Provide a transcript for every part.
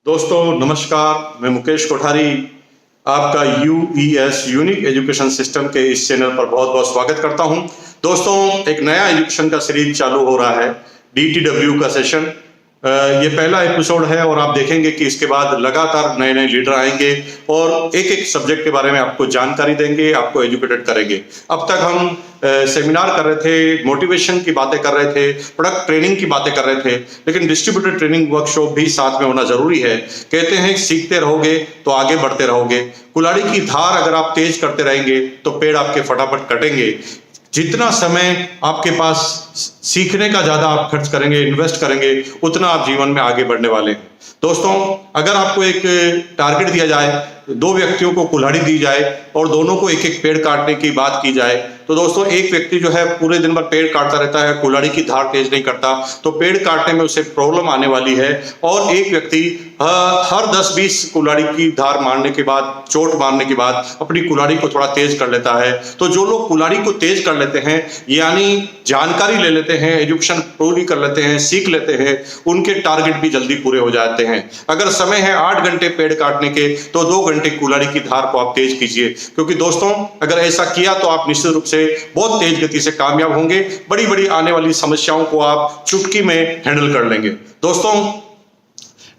दोस्तों नमस्कार, मैं मुकेश कोठारी आपका यूईएस यूनिक एजुकेशन सिस्टम के इस चैनल पर बहुत बहुत स्वागत करता हूं। दोस्तों एक नया एजुकेशन का सीरीज चालू हो रहा है, डीटीडब्ल्यू का सेशन। ये पहला एपिसोड है और आप देखेंगे कि इसके बाद लगातार नए नए लीडर आएंगे और एक एक सब्जेक्ट के बारे में आपको जानकारी देंगे, आपको एजुकेटेड करेंगे। अब तक हम सेमिनार कर रहे थे, मोटिवेशन की बातें कर रहे थे, प्रोडक्ट ट्रेनिंग की बातें कर रहे थे, लेकिन डिस्ट्रीब्यूटेड ट्रेनिंग वर्कशॉप भी साथ में होना जरूरी है। कहते हैं सीखते रहोगे तो आगे बढ़ते रहोगे। कुल्हाड़ी की धार अगर आप तेज करते रहेंगे तो पेड़ आपके फटाफट कटेंगे। जितना समय आपके पास सीखने का ज्यादा आप खर्च करेंगे, इन्वेस्ट करेंगे, उतना आप जीवन में आगे बढ़ने वाले हैं। दोस्तों अगर आपको एक टारगेट दिया जाए, दो व्यक्तियों को कुल्हाड़ी दी जाए और दोनों को एक एक पेड़ काटने की बात की जाए, तो दोस्तों एक व्यक्ति जो है पूरे दिन भर पेड़ काटता रहता है, कुल्हाड़ी की धार तेज नहीं करता, तो पेड़ काटने में उसे प्रॉब्लम आने वाली है। और एक व्यक्ति हर 10-20 कुल्हाड़ी की धार मारने के बाद, चोट मारने के बाद अपनी कुल्हाड़ी को थोड़ा तेज कर लेता है। तो जो लोग कुल्हाड़ी को तेज कर लेते हैं, यानी जानकारी ले लेते हैं, एजुकेशन पूरी कर लेते हैं, सीख लेते हैं, उनके टारगेट भी जल्दी पूरे हो जाते हैं। अगर समय है 8 घंटे पेड़ काटने के, तो 2 घंटे कुल्हाड़ी की धार को आप तेज कीजिए, क्योंकि दोस्तों अगर ऐसा किया तो आप निश्चित रूप से बहुत तेज गति से कामयाब होंगे। बड़ी बड़ी आने वाली समस्याओं को आप चुटकी में हैंडल कर लेंगे। दोस्तों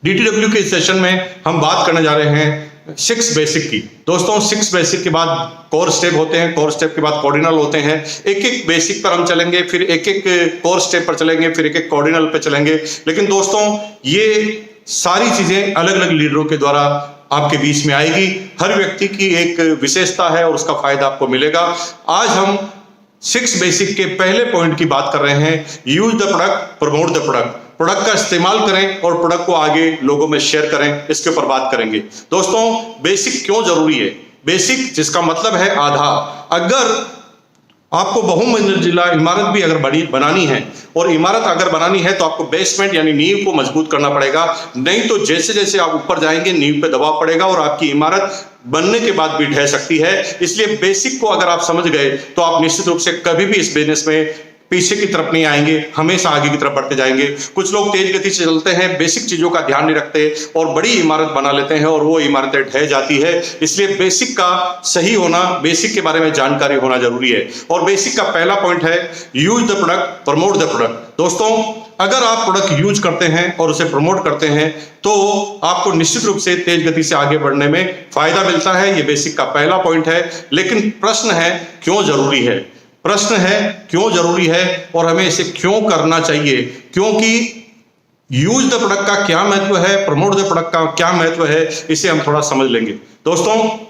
डीटीडब्ल्यू के सेशन में हम बात करने जा रहे हैं 6 बेसिक की। दोस्तों 6 बेसिक के बाद कोर स्टेप होते हैं, कोर स्टेप के बाद कॉर्डिनल होते हैं। एक एक बेसिक पर हम चलेंगे, फिर एक एक कोर स्टेप पर चलेंगे, फिर एक एक कॉर्डिनल पर चलेंगे। लेकिन दोस्तों ये सारी चीजें अलग अलग लीडरों के द्वारा आपके बीच में आएगी। हर व्यक्ति की एक विशेषता है और उसका फायदा आपको मिलेगा। आज हम 6 बेसिक के पहले पॉइंट की बात कर रहे हैं, use the product, promote the product. Product का इस्तेमाल करें और प्रोडक्ट को आगे लोगों में शेयर करें, इसके ऊपर बात करेंगे। दोस्तों बेसिक क्यों जरूरी है? बेसिक जिसका मतलब है आधार। अगर आपको बहुमंजिला इमारत भी अगर बनानी है, और इमारत अगर बनानी है तो आपको बेसमेंट यानी नींव को मजबूत करना पड़ेगा। नहीं तो जैसे जैसे आप ऊपर जाएंगे नींव पे दबाव पड़ेगा और आपकी इमारत बनने के बाद भी ढह सकती है। इसलिए बेसिक को अगर आप समझ गए तो आप निश्चित रूप से कभी भी इस बिजनेस में पीछे की तरफ नहीं आएंगे, हमेशा आगे की तरफ बढ़ते जाएंगे। कुछ लोग तेज गति से चलते हैं, बेसिक चीजों का ध्यान नहीं रखते और बड़ी इमारत बना लेते हैं और वो इमारतें ढह जाती है। इसलिए बेसिक का सही होना, बेसिक के बारे में जानकारी होना जरूरी है। और बेसिक का पहला पॉइंट है use the product, promote the product. दोस्तों अगर आप प्रोडक्ट यूज करते हैं और उसे प्रमोट करते हैं तो आपको निश्चित रूप से तेज गति से आगे बढ़ने में फायदा मिलता है। ये बेसिक का पहला पॉइंट है। लेकिन प्रश्न है क्यों जरूरी है? प्रश्न है क्यों जरूरी है और हमें इसे क्यों करना चाहिए? क्योंकि यूज द प्रोडक्ट का क्या महत्व है, प्रमोट द प्रोडक्ट का क्या महत्व है, इसे हम थोड़ा समझ लेंगे। दोस्तों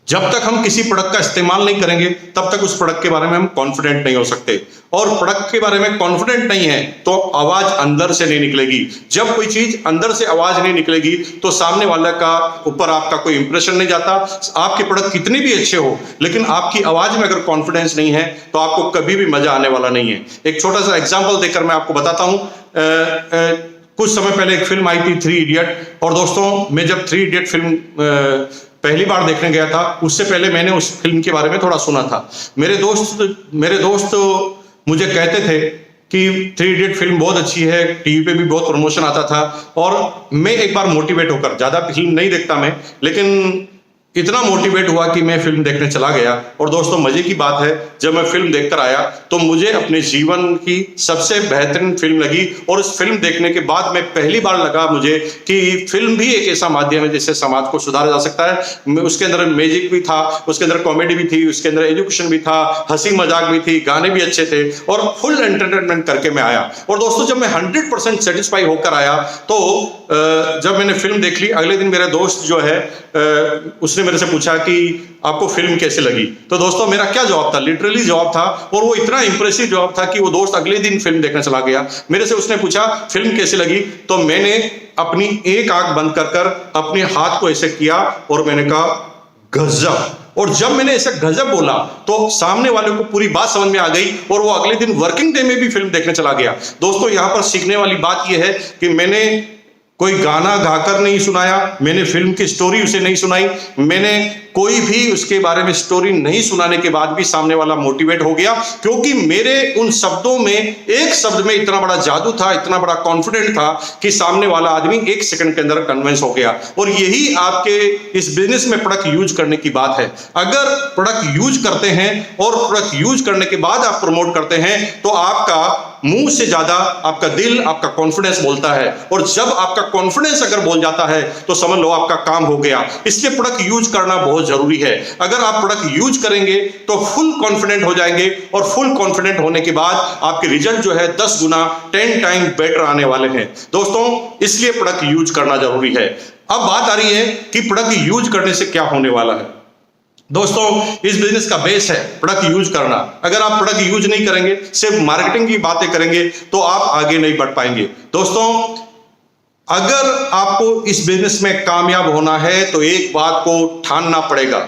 जब तक हम किसी प्रोडक्ट का इस्तेमाल नहीं करेंगे तब तक उस प्रोडक्ट के बारे में हम कॉन्फिडेंट नहीं हो सकते। और प्रोडक्ट के बारे में कॉन्फिडेंट नहीं है तो आवाज अंदर से नहीं निकलेगी। जब कोई चीज अंदर से आवाज नहीं निकलेगी तो सामने वाले का ऊपर आपका कोई इंप्रेशन नहीं जाता। आपके प्रोडक्ट कितने भी अच्छे हो, लेकिन आपकी आवाज में अगर कॉन्फिडेंस नहीं है तो आपको कभी भी मजा आने वाला नहीं है। एक छोटा सा एग्जाम्पल देकर मैं आपको बताता हूं। कुछ समय पहले एक फिल्म आई थी 3 इडियट। और दोस्तों मैं जब 3 इडियट फिल्म पहली बार देखने गया था, उससे पहले मैंने उस फिल्म के बारे में थोड़ा सुना था। मेरे दोस्त मुझे कहते थे कि 3 इडियट फिल्म बहुत अच्छी है, टीवी पे भी बहुत प्रमोशन आता था। और मैं एक बार मोटिवेट होकर, ज्यादा फिल्म नहीं देखता मैं, लेकिन इतना मोटिवेट हुआ कि मैं फिल्म देखने चला गया। और दोस्तों मजे की बात है, जब मैं फिल्म देखकर आया तो मुझे अपने जीवन की सबसे बेहतरीन फिल्म लगी। और उस फिल्म देखने के बाद में पहली बार लगा मुझे कि फिल्म भी एक ऐसा माध्यम है जिससे समाज को सुधारा जा सकता है। उसके अंदर मैजिक भी था, उसके अंदर कॉमेडी भी थी, उसके अंदर एजुकेशन भी था, हंसी मजाक भी थी, गाने भी अच्छे थे और फुल एंटरटेनमेंट करके मैं आया। और दोस्तों जब मैं 100% सेटिस्फाई होकर आया तो जब मैंने फिल्म देख ली, अगले दिन मेरा दोस्त जो है उसने मेरे से पूछा कि आपको फिल्म कैसे लगी। तो दोस्तों मेरा क्या जवाब था? लिटरली जवाब था, और वो इतना इंप्रेसिव जवाब था कि वो दोस्त अगले दिन फिल्म देखने चला गया। मेरे से उसने पूछा फिल्म कैसे लगी, तो मैंने अपनी एक आंख बंद कर अपने हाथ को ऐसे किया और मैंने कहा गजब। और जब मैंने ऐसे गजब बोला तो सामने वाले को पूरी बात समझ में आ गई और वो अगले दिन वर्किंग डे में भी फिल्म देखने चला गया। दोस्तों यहां पर सीखने वाली बात यह है कि मैंने कोई गाना गाकर नहीं सुनाया, मैंने फिल्म की स्टोरी उसे नहीं सुनाई, मैंने कोई भी उसके बारे में स्टोरी नहीं सुनाने के बाद भी सामने वाला मोटिवेट हो गया, क्योंकि मेरे उन शब्दों में, एक शब्द में इतना बड़ा जादू था, इतना बड़ा कॉन्फिडेंट था कि सामने वाला आदमी 1 सेकंड के अंदर कन्विंस हो गया। और यही आपके इस बिजनेस में प्रोडक्ट यूज करने की बात है। अगर प्रोडक्ट यूज करते हैं और प्रोडक्ट यूज करने के बाद आप प्रमोट करते हैं तो आपका मुंह से ज्यादा आपका दिल, आपका कॉन्फिडेंस बोलता है। और जब आपका कॉन्फिडेंस अगर बोल जाता है तो समझ लो आपका काम हो गया। इसलिए प्रोडक्ट यूज करना बहुत जरूरी है। अगर आप प्रोडक्ट यूज करेंगे तो फुल कॉन्फिडेंट हो जाएंगे, और फुल कॉन्फिडेंट होने के बाद आपके रिजल्ट जो है 10 गुना 10 टाइम बेटर आने वाले हैं दोस्तों। इसलिए प्रोडक्ट यूज करना जरूरी है। अब बात आ रही है कि प्रोडक्ट यूज करने से क्या होने वाला है। दोस्तों, इस बिजनेस का बेस है प्रोडक्ट यूज करना। अगर आप प्रोडक्ट यूज नहीं करेंगे, सिर्फ मार्केटिंग की बातें करेंगे तो आप आगे नहीं बढ़ पाएंगे। दोस्तों, अगर आपको इस बिजनेस में कामयाब होना है तो एक बात को ठानना पड़ेगा।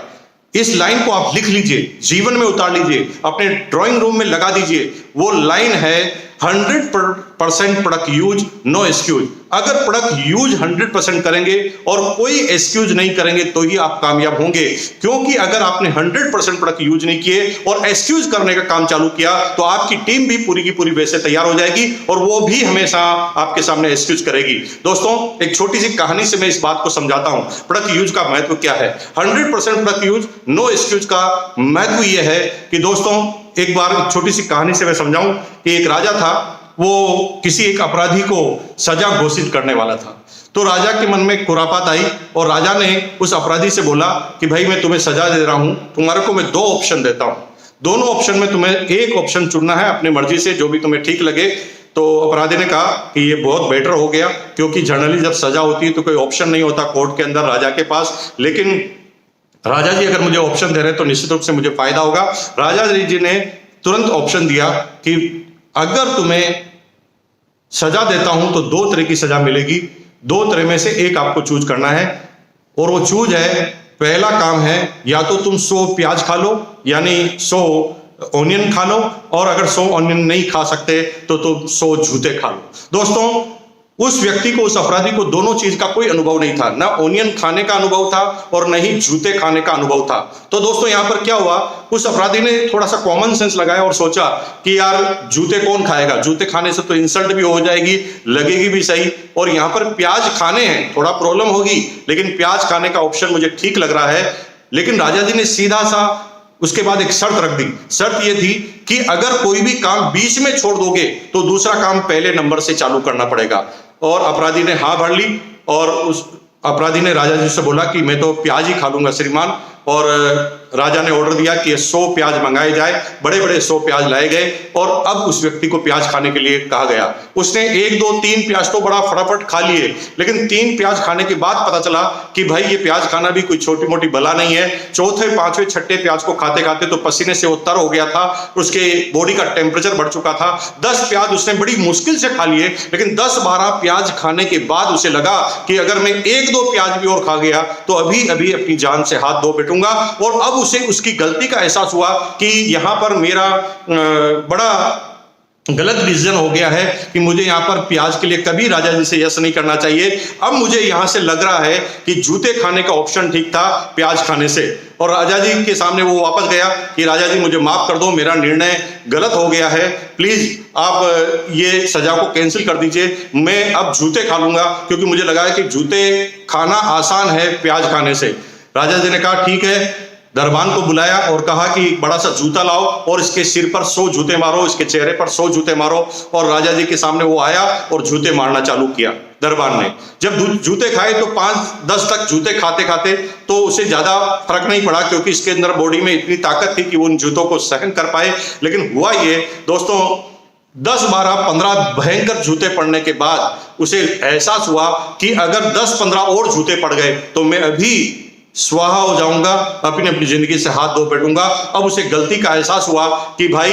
इस लाइन को आप लिख लीजिए, जीवन में उतार लीजिए, अपने ड्राइंग रूम में लगा दीजिए। वो लाइन है 100% प्रोडक्ट यूज, नो एक्सक्यूज। अगर प्रोडक्ट यूज 100% करेंगे और कोई एक्सक्यूज नहीं करेंगे तो ही आप कामयाब होंगे। क्योंकि अगर आपने 100% प्रोडक्ट यूज नहीं किए और एक्सक्यूज करने का काम चालू किया तो आपकी टीम भी पूरी की पूरी वैसे तैयार हो जाएगी और वो भी हमेशा आपके सामने एक्सक्यूज करेगी। दोस्तों, एक छोटी सी कहानी से मैं इस बात को समझाता हूं प्रोडक्ट यूज का महत्व क्या है। 100% प्रोडक्ट यूज, नो एक्सक्यूज का महत्व यह है कि दोस्तों, एक बार एक छोटी सी कहानी से मैं समझाऊं कि एक राजा था, वो किसी एक अपराधी को सजा घोषित करने वाला था। तो राजा के मन में खुरापात आई और राजा ने उस अपराधी से बोला कि भाई, मैं तुम्हें सजा दे रहा हूं, तुम्हारे को मैं 2 ऑप्शन देता हूं। दोनों ऑप्शन में तुम्हें एक ऑप्शन चुनना है अपनी मर्जी से, जो भी तुम्हें ठीक लगे। तो अपराधी ने कहा कि ये बहुत बेटर हो गया, क्योंकि जनरली जब सजा होती है तो कोई ऑप्शन नहीं होता कोर्ट के अंदर राजा के पास, लेकिन राजा जी अगर मुझे ऑप्शन दे रहे हैं तो निश्चित रूप से मुझे फायदा होगा। राजा जी ने तुरंत ऑप्शन दिया कि अगर तुम्हें सजा देता हूं तो 2 तरह की सजा मिलेगी, 2 तरह में से एक आपको चूज करना है। और वो चूज है, पहला काम है या तो तुम 100 प्याज खा लो, यानी 100 ऑनियन खा लो, और अगर 100 ऑनियन नहीं खा सकते तो तुम 100 जूते खा लो। दोस्तों, उस व्यक्ति को, उस अपराधी को दोनों चीज का कोई अनुभव नहीं था, ना ऑनियन खाने का अनुभव था और न ही जूते खाने का अनुभव था। तो दोस्तों, यहां पर क्या हुआ, उस अपराधी ने थोड़ा सा कॉमन सेंस लगाया और सोचा कि यार जूते कौन खाएगा, जूते खाने से तो इंसल्ट भी हो जाएगी, लगेगी भी सही, और यहां पर प्याज खाने हैं, थोड़ा प्रॉब्लम होगी, लेकिन प्याज खाने का ऑप्शन मुझे ठीक लग रहा है। लेकिन राजा जी ने सीधा सा उसके बाद एक शर्त रख दी। शर्त यह थी कि अगर कोई भी काम बीच में छोड़ दोगे तो दूसरा काम पहले नंबर से चालू करना पड़ेगा। और अपराधी ने हाँ भर ली और उस अपराधी ने राजा जी से बोला कि मैं तो प्याज ही खा लूंगा श्रीमान। और राजा ने ऑर्डर दिया कि 100 प्याज मंगाए जाए। बड़े बड़े 100 प्याज लाए गए और अब उस व्यक्ति को प्याज खाने के लिए कहा गया। उसने 1 2 3 प्याज तो बड़ा फटाफट खा लिए, लेकिन 3 प्याज खाने के बाद पता चला कि भाई ये प्याज खाना भी कोई छोटी मोटी बला नहीं है। चौथे, पांचवें, छठे प्याज को खाते खाते तो पसीने से वो तर हो गया था, उसके बॉडी का टेम्परेचर बढ़ चुका था। 10 प्याज उसने बड़ी मुश्किल से खा लिए, लेकिन 10-12 प्याज खाने के बाद उसे लगा कि अगर मैं 1-2 प्याज भी और खा गया तो अभी अभी अपनी जान से हाथ धो बैठूंगा। और अब उसे उसकी गलती का एहसास हुआ कि यहां पर मेरा बड़ा गलत डिसीजन हो गया है कि मुझे यहां पर प्याज के लिए कभी राजा जी से यस नहीं करना चाहिए। अब मुझे यहां से लग रहा है कि जूते खाने का ऑप्शन ठीक था प्याज खाने से। और राजा जी के सामने वो वापस गया कि राजा जी मुझे माफ कर दो, मेरा निर्णय गलत हो गया है, प्लीज आप ये सजा को कैंसिल कर दीजिए, मैं अब जूते खा लूंगा, क्योंकि मुझे लगा है कि जूते खाना आसान है प्याज खाने से। राजा जी ने कहा ठीक है, दरबान को बुलाया और कहा कि बड़ा सा जूता लाओ और इसके सिर पर 100 जूते मारो, इसके चेहरे पर 100 जूते मारो। और राजा जी के सामने वो आया और जूते मारना चालू किया दरबान ने। जब जूते खाए तो 5-10 तक जूते खाते खाते तो उसे ज्यादा फर्क नहीं पड़ा, क्योंकि इसके अंदर बॉडी में इतनी ताकत थी कि वो उन जूतों को सहन कर पाए। लेकिन हुआ ये दोस्तों, 10-12-15 भयंकर जूते पड़ने के बाद उसे एहसास हुआ कि अगर 10-15 और जूते पड़ गए तो मैं अभी स्वाहा हो जाऊंगा, अपनी जिंदगी से हाथ धो बैठूंगा। अब उसे गलती का एहसास हुआ कि भाई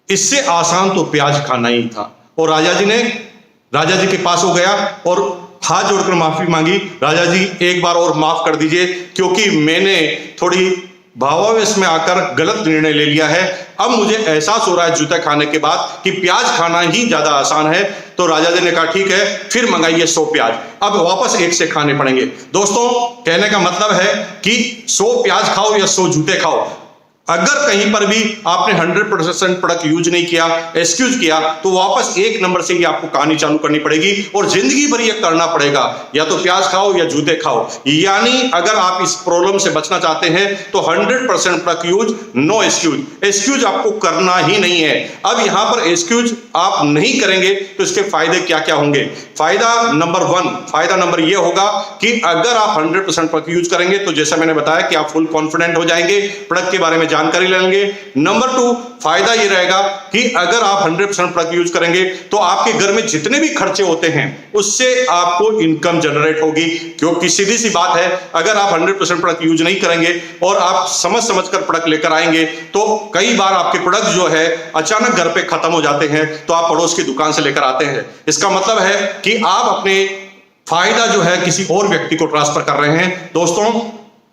इससे आसान तो प्याज खाना ही था। और राजा जी के पास हो गया और हाथ जोड़कर माफी मांगी, राजा जी एक बार और माफ कर दीजिए, क्योंकि मैंने थोड़ी भावावेश में आकर गलत निर्णय ले लिया है। अब मुझे एहसास हो रहा है जूते खाने के बाद कि प्याज खाना ही ज्यादा आसान है। तो राजा जी ने कहा ठीक है, फिर मंगाइए 100 प्याज। अब वापस एक से खाने पड़ेंगे। दोस्तों, कहने का मतलब है कि 100 प्याज खाओ या 100 जूते खाओ, अगर कहीं पर भी आपने 100% प्रोडक्ट यूज नहीं किया, एक्सक्यूज किया, तो वापस एक नंबर से ही आपको कहानी चालू करनी पड़ेगी और जिंदगी भर ये करना पड़ेगा, या तो प्याज खाओ या जूते खाओ। यानी अगर आप इस प्रॉब्लम से बचना चाहते हैं तो 100% product use, no excuse. Excuse आपको करना ही नहीं है। अब यहां पर एक्सक्यूज आप नहीं करेंगे तो इसके फायदे क्या क्या होंगे? फायदा नंबर 1, फायदा नंबर यह होगा कि अगर आप 100% प्रोडक्ट यूज करेंगे तो जैसा मैंने बताया कि आप फुल कॉन्फिडेंट हो जाएंगे, प्रोडक्ट के बारे में जानकारी लेंगे। नंबर 2, फायदा ये रहेगा कि अगर आप 100% प्रोडक्ट यूज करेंगे तो आपके घर में जितने भी खर्चे होते हैं उससे आपको इनकम जनरेट होगी। क्योंकि सीधी सी बात है, अगर आप 100% प्रोडक्ट यूज नहीं करेंगे और आप समझ कर प्रोडक्ट लेकर आएंगे तो कई बार आपके प्रोडक्ट जो है अचानक घर पे खत्म हो जाते हैं, तो आप पड़ोस की दुकान से लेकर आते हैं। इसका मतलब है कि आप अपने फायदा जो है किसी और व्यक्ति को ट्रांसफर कर रहे हैं। दोस्तों,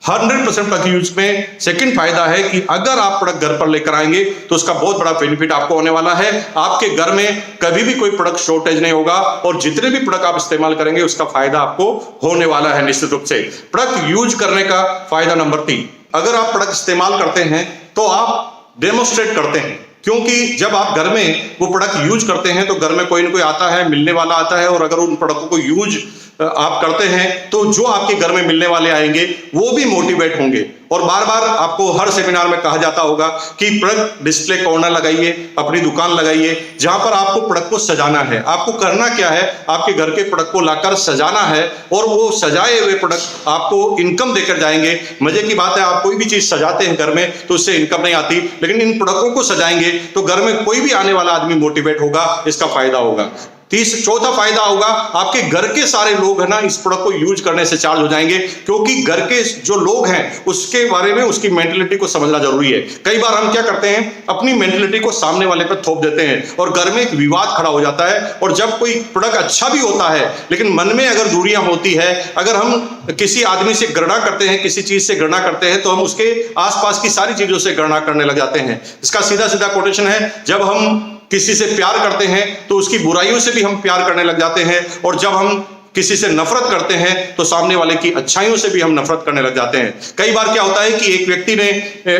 100% प्रोडक्ट यूज में सेकंड फायदा है कि अगर आप प्रोडक्ट घर पर लेकर आएंगे तो उसका बहुत बड़ा बेनिफिट आपको होने वाला है। आपके घर में कभी भी कोई प्रोडक्ट शॉर्टेज नहीं होगा और जितने भी प्रोडक्ट आप इस्तेमाल करेंगे उसका फायदा आपको होने वाला है निश्चित रूप से। प्रोडक्ट यूज करने का फायदा नंबर 3, अगर आप प्रोडक्ट इस्तेमाल करते हैं तो आप डेमोस्ट्रेट करते हैं। क्योंकि जब आप घर में वो प्रोडक्ट यूज करते हैं तो घर में कोई ना कोई आता है, मिलने वाला आता है, और अगर उन प्रोडक्टों को यूज आप करते हैं तो जो आपके घर में मिलने वाले आएंगे वो भी मोटिवेट होंगे। और बार बार आपको हर सेमिनार में कहा जाता होगा कि प्रोडक्ट डिस्प्ले कॉर्नर लगाइए, अपनी दुकान लगाइए, जहां पर आपको प्रोडक्ट को सजाना है। आपको करना क्या है, आपके घर के प्रोडक्ट को लाकर सजाना है और वो सजाए हुए प्रोडक्ट आपको इनकम देकर जाएंगे। मजे की बात है, आप कोई भी चीज सजाते हैं घर में तो उससे इनकम नहीं आती, लेकिन इन प्रोडक्टों को सजाएंगे तो घर में कोई भी आने वाला आदमी मोटिवेट होगा, इसका फायदा होगा। चौथा फायदा होगा, आपके घर के सारे लोग है ना इस प्रोडक्ट को यूज करने से चार्ज हो जाएंगे, क्योंकि घर के जो लोग हैं उसके बारे में उसकी मेंटलिटी को समझना जरूरी है। कई बार हम क्या करते हैं, अपनी मेंटलिटी को सामने वाले पर थोप देते हैं और घर में एक विवाद खड़ा हो जाता है। और जब कोई प्रोडक्ट अच्छा भी होता है लेकिन मन में अगर दूरियां होती है, अगर हम किसी आदमी से घृणा करते हैं, किसी चीज से घृणा करते हैं, तो हम उसके आसपास की सारी चीजों से घृणा करने लग जाते हैं। इसका सीधा सीधा कोटेशन है, जब हम किसी से प्यार करते हैं तो उसकी बुराइयों से भी हम प्यार करने लग जाते हैं, और जब हम किसी से नफरत करते हैं तो सामने वाले की अच्छाइयों से भी हम नफरत करने लग जाते हैं। कई बार क्या होता है कि एक व्यक्ति ने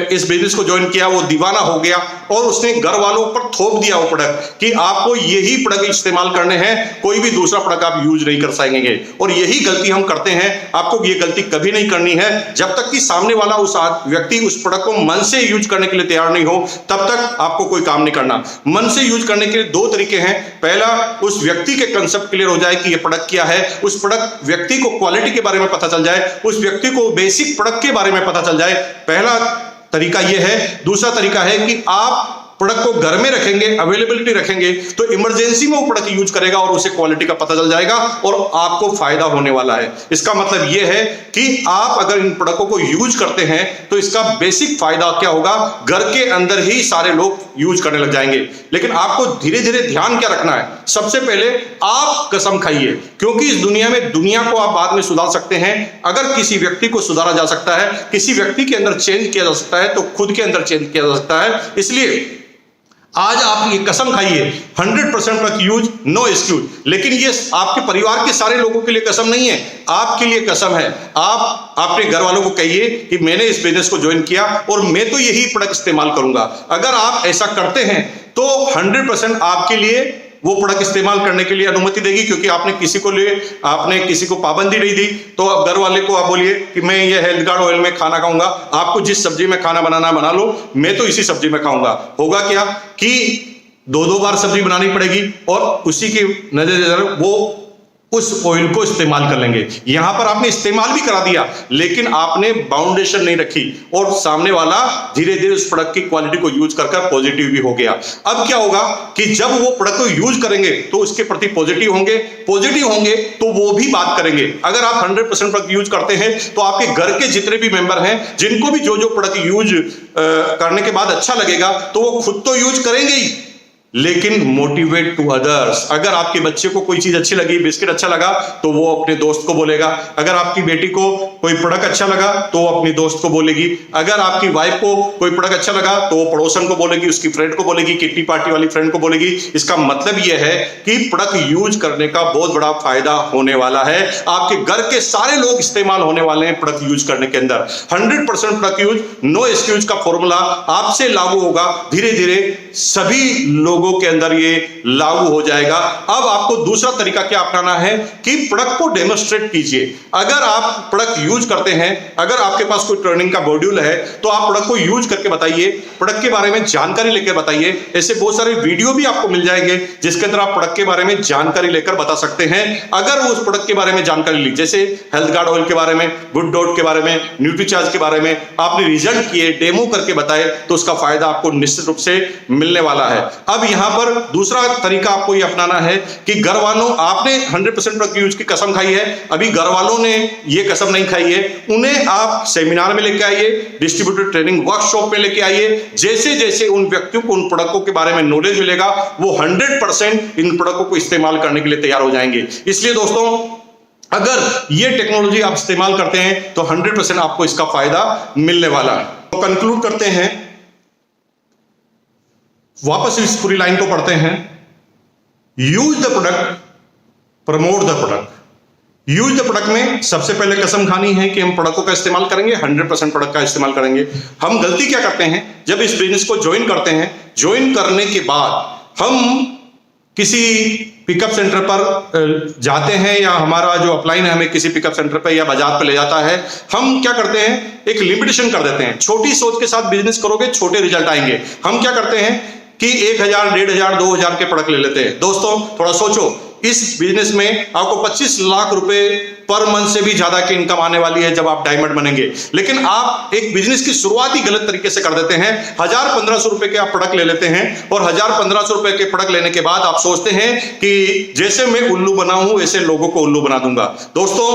इस बिजनेस को ज्वाइन किया, वो दीवाना हो गया और उसने घर वालों पर थोप दिया वो प्रोडक्ट कि आपको यही प्रोडक्ट इस्तेमाल करने हैं, कोई भी दूसरा प्रोडक्ट आप यूज नहीं कर सकेंगे। और यही गलती हम करते हैं। आपको ये गलती कभी नहीं करनी है जब तक कि सामने वाला उस व्यक्ति उस प्रोडक्ट को मन से यूज करने के लिए तैयार नहीं हो, तब तक आपको कोई काम नहीं करना। मन से यूज करने के लिए 2 तरीके हैं। पहला, उस व्यक्ति के कंसेप्ट क्लियर हो जाए कि ये प्रोडक्ट क्या है, उस प्रोडक्ट व्यक्ति को क्वालिटी के बारे में पता चल जाए, उस व्यक्ति को बेसिक प्रोडक्ट के बारे में पता चल जाए। पहला तरीका यह है। दूसरा तरीका है कि आप प्रोडक्ट को घर में रखेंगे, अवेलेबिलिटी रखेंगे, तो इमरजेंसी में वो प्रोडक्ट यूज करेगा और उसे क्वालिटी का पता चल जाएगा और आपको फायदा होने वाला है। इसका मतलब यह है कि आप अगर इन प्रोडक्टों को यूज करते हैं तो इसका बेसिक फायदा क्या होगा, घर के अंदर ही सारे लोग यूज करने लग जाएंगे। लेकिन आपको धीरे धीरे ध्यान क्या रखना है, सबसे पहले आप कसम खाइए, क्योंकि इस दुनिया में दुनिया को आप बाद में सुधार सकते हैं। अगर किसी व्यक्ति को सुधारा जा सकता है, किसी व्यक्ति के अंदर चेंज किया जा सकता है, तो खुद के अंदर चेंज किया जा सकता है। इसलिए आज आप ये कसम खाइए, 100% प्रोडक्ट यूज, नो एक्सक्यूज। लेकिन ये आपके परिवार के सारे लोगों के लिए कसम नहीं है, आपके लिए कसम है। आप अपने घर वालों को कहिए कि मैंने इस बिजनेस को ज्वाइन किया और मैं तो यही प्रोडक्ट इस्तेमाल करूंगा। अगर आप ऐसा करते हैं तो 100% आपके लिए वो प्रोडक्ट इस्तेमाल करने के लिए अनुमति देगी, क्योंकि आपने किसी को पाबंदी नहीं दी। तो अब घर वाले को आप बोलिए कि मैं ये हेल्थ गार्ड ऑयल में खाना खाऊंगा, आपको जिस सब्जी में खाना बनाना बना लो, मैं तो इसी सब्जी में खाऊंगा। होगा क्या कि 2-2 बार सब्जी बनानी पड़ेगी और उसी की नजर वो उस ऑयल को इस्तेमाल कर लेंगे। यहां पर आपने इस्तेमाल भी करा दिया लेकिन आपने बाउंडेशन नहीं रखी और सामने वाला धीरे धीरे उस प्रोडक्ट की क्वालिटी को यूज कर पॉजिटिव भी हो गया। अब क्या होगा कि जब वो प्रोडक्ट को यूज करेंगे तो उसके प्रति पॉजिटिव होंगे तो वो भी बात करेंगे। अगर आप 100% प्रोडक्ट यूज करते हैं तो आपके घर के जितने भी मेंबर हैं, जिनको भी जो प्रोडक्ट यूज करने के बाद अच्छा लगेगा तो वो खुद तो यूज करेंगे ही, लेकिन मोटिवेट टू अदर्स। अगर आपके बच्चे को कोई चीज अच्छी लगी, बिस्किट अच्छा लगा, तो वो अपने दोस्त को बोलेगा। अगर आपकी बेटी को कोई प्रोडक्ट अच्छा लगा तो वो अपनी दोस्त को बोलेगी, अगर आपकी वाइफ को कोई प्रोडक्ट अच्छा लगा तो वो पड़ोसन को बोलेगी, उसकी फ्रेंड को बोलेगी, किट्टी पार्टी वाली फ्रेंड को बोलेगी। इसका मतलब यह है कि प्रोडक्ट यूज करने का बहुत बड़ा फायदा होने वाला है। आपके घर के सारे लोग इस्तेमाल होने वाले हैं प्रोडक्ट यूज करने के अंदर। 100% प्रोडक्ट यूज, नो एक्सक्यूज का फॉर्मूला आपसे लागू होगा, धीरे धीरे सभी लोगों के अंदर ये लागू हो जाएगा। अब आपको दूसरा तरीका क्या अपनाना है कि प्रोडक्ट को डेमोन्स्ट्रेट कीजिए। अगर आप प्रोडक्ट यूज करते हैं, अगर आपके पास कोई ट्रेनिंग का मॉड्यूल है तो आप प्रोडक्ट को यूज करके बताइए, प्रोडक्ट के बारे में जानकारी लेकर बताइए। ऐसे बहुत सारे वीडियो भी आपको मिल जाएंगे जिसके अंदर आप प्रोडक्ट के बारे में जानकारी लेकर बता सकते हैं। अगर उस प्रोडक्ट के बारे में जानकारी ली, जैसे हेल्थ गार्ड ऑयल के बारे में, गुड डॉट के बारे में, न्यूट्रीचार्ज के बारे में आपने रिजल्ट किए, डेमो करके बताए, तो उसका फायदा आपको निश्चित रूप से मिलने वाला है। अब यहां पर दूसरा तरीका आपको यह अपनाना है कि घर वालों, आपने 100% प्रोडक्ट यूज की कसम खाई है, अभी घर वालों ने यह कसम नहीं खाई है, उन्हें आप सेमिनार में लेके आइए, डिस्ट्रीब्यूटर ट्रेनिंग वर्कशॉप में लेके आइए। जैसे जैसे उन व्यक्तियों को उन प्रोडक्टों के बारे में नॉलेज मिलेगा, वो 100% इन प्रोडक्टों को इस्तेमाल करने के लिए तैयार हो जाएंगे। इसलिए दोस्तों, अगर ये टेक्नोलॉजी आप इस्तेमाल करते हैं तो 100% आपको इसका फायदा मिलने वाला है। तो कंक्लूड करते हैं, वापस इस पूरी लाइन को पढ़ते हैं। Use the product, promote the product. Use the product में सबसे पहले कसम खानी है कि हम प्रोडक्टों का इस्तेमाल करेंगे, 100% प्रोडक्ट का इस्तेमाल करेंगे। हम गलती क्या करते हैं, जब इस बिजनेस को ज्वाइन करते हैं, ज्वाइन करने के बाद हम किसी पिकअप सेंटर पर जाते हैं, या हमारा जो अपलाइन है हमें किसी पिकअप सेंटर पर या बाजार पर ले जाता है, हम क्या करते हैं, एक लिमिटेशन कर देते हैं। छोटी सोच के साथ बिजनेस करोगे, छोटे रिजल्ट आएंगे। हम क्या करते हैं कि 1000, 1500, 2000 के प्रोडक्ट ले लेते हैं। दोस्तों थोड़ा सोचो, इस बिजनेस में आपको 25 लाख रुपए पर मंथ से भी ज्यादा की इनकम आने वाली है जब आप डायमंड बनेंगे। लेकिन आप एक बिजनेस की शुरुआत ही गलत तरीके से कर देते हैं। 1000-1500 रुपए के आप प्रोडक्ट ले लेते हैं, और 1000-1500 रुपए के प्रोडक्ट लेने के बाद आप सोचते हैं कि जैसे मैं उल्लू बना हूं वैसे लोगों को उल्लू बना दूंगा। दोस्तों,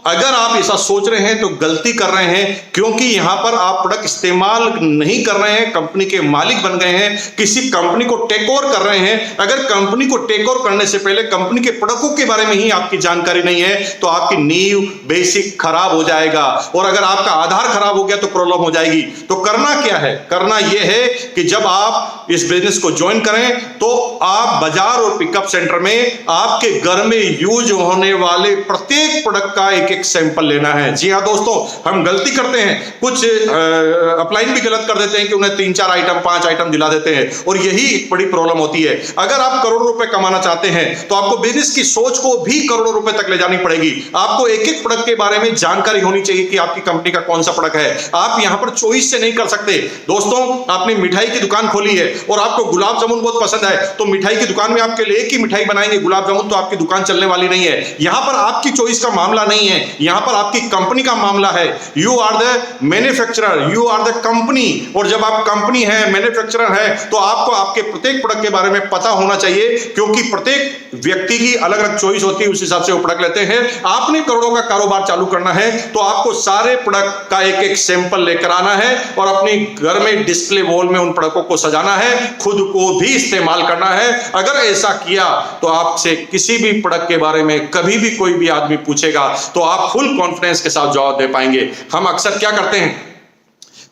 अगर आप ऐसा सोच रहे हैं तो गलती कर रहे हैं, क्योंकि यहां पर आप प्रोडक्ट इस्तेमाल नहीं कर रहे हैं, कंपनी के मालिक बन गए हैं, किसी कंपनी को टेक ओवर कर रहे हैं। अगर कंपनी को टेक ओवर करने से पहले कंपनी के प्रोडक्टों के बारे में ही आपकी जानकारी नहीं है तो आपकी नींव बेसिक खराब हो जाएगा, और अगर आपका आधार खराब हो गया तो प्रॉब्लम हो जाएगी। तो करना क्या है, करना यह है कि जब आप इस बिजनेस को ज्वाइन करें तो आप बाजार और पिकअप सेंटर में आपके घर में यूज होने वाले प्रत्येक प्रोडक्ट का एक सैंपल लेना है। जी हां दोस्तों, हम गलती करते हैं, कुछ अपलाइन भी गलत कर देते हैं कि उन्हें 3-4 आइटम, 5 आइटम दिला देते हैं, और यही एक बड़ी प्रॉब्लम होती है। अगर आप करोड़ों रुपए कमाना चाहते हैं तो आपको बिजनेस की सोच को भी करोड़ों रुपए तक ले जानी पड़ेगी। आपको एक एक प्रोडक्ट के बारे में जानकारी होनी चाहिए कि आपकी कंपनी का कौन सा प्रोडक्ट है। आप यहां पर चॉइस से नहीं कर सकते। दोस्तों, आपने मिठाई की दुकान खोली है और आपको गुलाब जामुन बहुत पसंद है, तो मिठाई की दुकान में आपके लिए एक ही मिठाई बनाएंगे, गुलाब जामुन, तो आपकी दुकान चलने वाली नहीं है। यहां पर आपकी चॉइस का मामला नहीं है, यहां पर आपकी कंपनी का मामला है। You are the manufacturer, you are the company, और जब आप कंपनी है, मैन्युफैक्चरर है, तो आपको आपके प्रत्येक प्रोडक्ट के बारे में पता होना चाहिए, क्योंकि प्रत्येक व्यक्ति की अलग अलग चॉइस होती है, उस हिसाब से वो प्रोडक्ट लेते हैं। आपने करोड़ों का कारोबार चालू करना है तो आपको सारे प्रोडक्ट का एक एक सैंपल लेकर आना है और अपने घर में डिस्प्ले वॉल में उन प्रोडक्टों को सजाना है, खुद को भी इस्तेमाल करना है। अगर ऐसा किया तो आपसे किसी भी प्रोडक्ट के बारे में कभी भी कोई भी आदमी पूछेगा तो आप फुल कॉन्फिडेंस के साथ जवाब दे पाएंगे। हम अक्सर क्या करते हैं,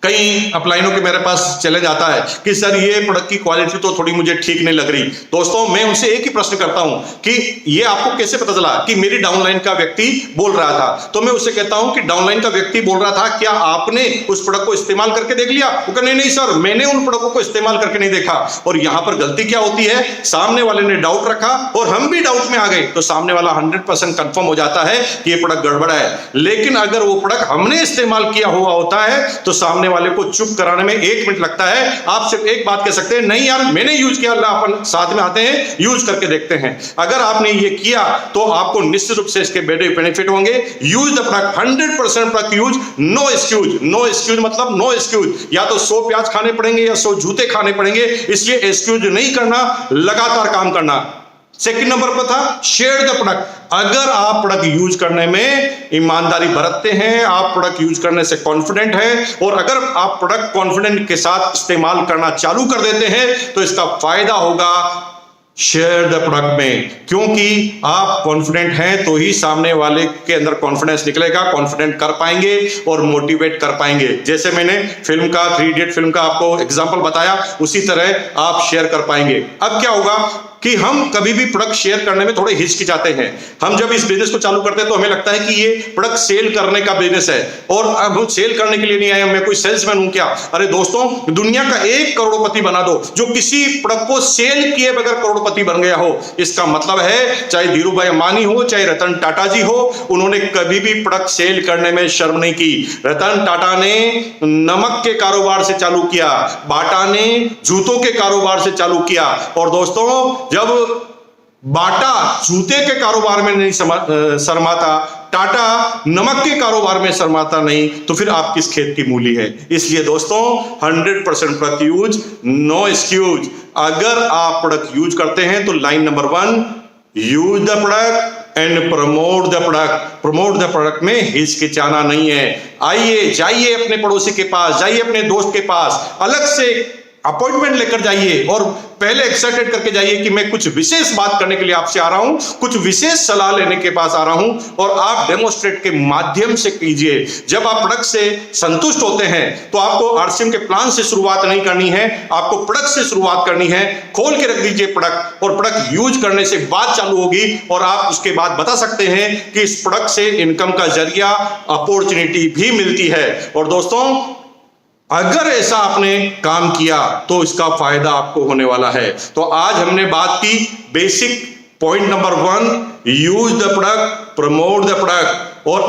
कई अपलाइनों के मेरे पास चले जाता है कि सर ये प्रोडक्ट की क्वालिटी तो थोड़ी मुझे ठीक नहीं लग रही। दोस्तों, मैं उनसे एक ही प्रश्न करता हूं कि ये आपको कैसे पता चला कि मेरी डाउनलाइन का व्यक्ति बोल रहा था? तो मैं उससे कहता हूं कि डाउनलाइन का व्यक्ति बोल रहा था, क्या आपने उस प्रोडक्ट को इस्तेमाल करके देख लिया? वो कहते नहीं सर, मैंने उन प्रोडक्टों को इस्तेमाल करके नहीं देखा। और यहां पर गलती क्या होती है, सामने वाले ने डाउट रखा और हम भी डाउट में आ गए, तो सामने वाला 100% कंफर्म हो जाता है कि ये प्रोडक्ट गड़बड़ है। लेकिन अगर वो प्रोडक्ट हमने इस्तेमाल किया हुआ होता है तो सामने वाले को चुप कराने में 1 मिनट लगता है। आप सिर्फ एक बात कह सकते हैं, नहीं यार मैंने यूज किया, अपन साथ में आते हैं, यूज करके देखते हैं। अगर आपने ये किया तो आपको निश्चित रूप से इसके बड़े बेनिफिट होंगे। Use the product, 100% product use, no excuse. No excuse मतलब नो एक्सक्यूज, या तो 100 प्याज खाने पड़ेंगे या 100 जूते खाने पड़ेंगे, इसलिए एक्सक्यूज नहीं करना, लगातार काम करना। सेकंड नंबर पर था शेयर द प्रोडक्ट। अगर आप प्रोडक्ट यूज करने में ईमानदारी बरतते हैं, आप प्रोडक्ट यूज करने से कॉन्फिडेंट हैं, और अगर आप प्रोडक्ट कॉन्फिडेंट के साथ इस्तेमाल करना चालू कर देते हैं तो इसका फायदा होगा शेयर द प्रोडक्ट में, क्योंकि आप कॉन्फिडेंट हैं तो ही सामने वाले के अंदर कॉन्फिडेंस निकलेगा, कॉन्फिडेंट कर पाएंगे और मोटिवेट कर पाएंगे। जैसे मैंने फिल्म का 3 इडियट फिल्म का आपको एग्जांपल बताया, उसी तरह आप शेयर कर पाएंगे। अब क्या होगा कि हम कभी भी प्रोडक्ट शेयर करने में थोड़े हिचकिचाते हैं। हम जब इस बिजनेस को चालू करते हैं तो हमें लगता है कि ये प्रोडक्ट सेल करने का बिजनेस है और अब हम सेल करने के लिए नहीं आए, मैं कोई सेल्समैन हूं क्या। अरे दोस्तों, दुनिया का एक करोड़पति बना दो जो किसी प्रोडक्ट को सेल किए बगैर करोड़पति बन गया हो। इसका मतलब है चाहे धीरू भाई अंबानी हो, चाहे रतन टाटा जी हो, उन्होंने कभी भी प्रोडक्ट सेल करने में शर्म नहीं की। रतन टाटा ने नमक के कारोबार से चालू किया, बाटा ने जूतों के कारोबार से चालू किया। और दोस्तों, जब बाटा जूते के कारोबार में नहीं शर्माता, टाटा नमक के कारोबार में शर्माता नहीं, तो फिर आप किस खेत की मूली है। इसलिए दोस्तों, 100% प्रोडक्ट यूज, नो एक्सक्यूज। अगर आप प्रोडक्ट यूज करते हैं तो line number 1, use the product and promote the product. Promote the product में हिचकिचाना नहीं है। आइए, जाइए अपने पड़ोसी के पास, जाइए अपने दोस्त के पास, अलग से अपॉइंटमेंट लेकर जाइए और पहले एक्साइटेड करके जाइए कि मैं कुछ विशेष बात करने के लिए आपसे आ रहा हूं, कुछ विशेष सलाह लेने के पास आ रहा हूं, और आप डेमोस्ट्रेट के माध्यम से कीजिए। जब आप प्रोडक्ट से संतुष्ट होते हैं तो आपको आरसीएम के प्लान से शुरुआत नहीं करनी है, आपको प्रोडक्ट से शुरुआत करनी है। खोल के रख दीजिए प्रोडक्ट, और प्रोडक्ट यूज करने से बात चालू होगी और आप उसके बाद बता सकते हैं कि इस प्रोडक्ट से इनकम का जरिया, अपॉर्चुनिटी भी मिलती है। और दोस्तों, अगर ऐसा आपने काम किया तो इसका फायदा आपको होने वाला है। तो आज हमने बात की basic point number 1, use the product, promote the product. और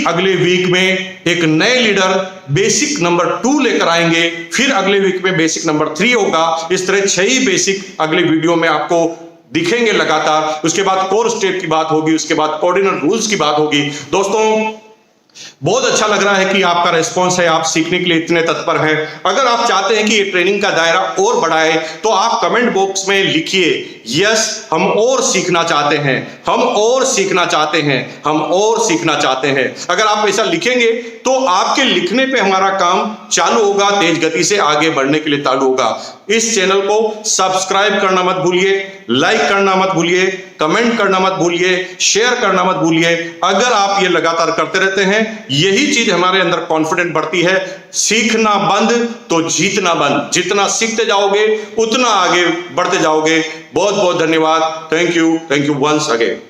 अगले वीक में एक नए लीडर बेसिक नंबर 2 लेकर आएंगे, फिर अगले वीक में बेसिक नंबर 3 होगा। इस तरह 6 ही बेसिक अगले वीडियो में आपको दिखेंगे लगातार। उसके बाद कोर स्टेप की बात होगी, उसके बाद कोऑर्डिनल रूल्स की बात होगी। दोस्तों, बहुत अच्छा लग रहा है कि आपका रिस्पॉन्स है, आप सीखने के लिए इतने तत्पर हैं। अगर आप चाहते हैं कि ये ट्रेनिंग का दायरा और बढ़ाए तो आप कमेंट बॉक्स में लिखिए, यस हम और सीखना चाहते हैं, हम और सीखना चाहते हैं, हम और सीखना चाहते हैं। अगर आप ऐसा लिखेंगे तो आपके लिखने पे हमारा काम चालू होगा, तेज गति से आगे बढ़ने के लिए चालू होगा। इस चैनल को सब्सक्राइब करना मत भूलिए, लाइक करना मत भूलिए, कमेंट करना मत भूलिए, शेयर करना मत भूलिए। अगर आप ये लगातार करते रहते हैं, यही चीज हमारे अंदर कॉन्फिडेंट बढ़ती है। सीखना बंद तो जीतना बंद। जितना सीखते जाओगे उतना आगे बढ़ते जाओगे। बहुत बहुत धन्यवाद। Thank you once again.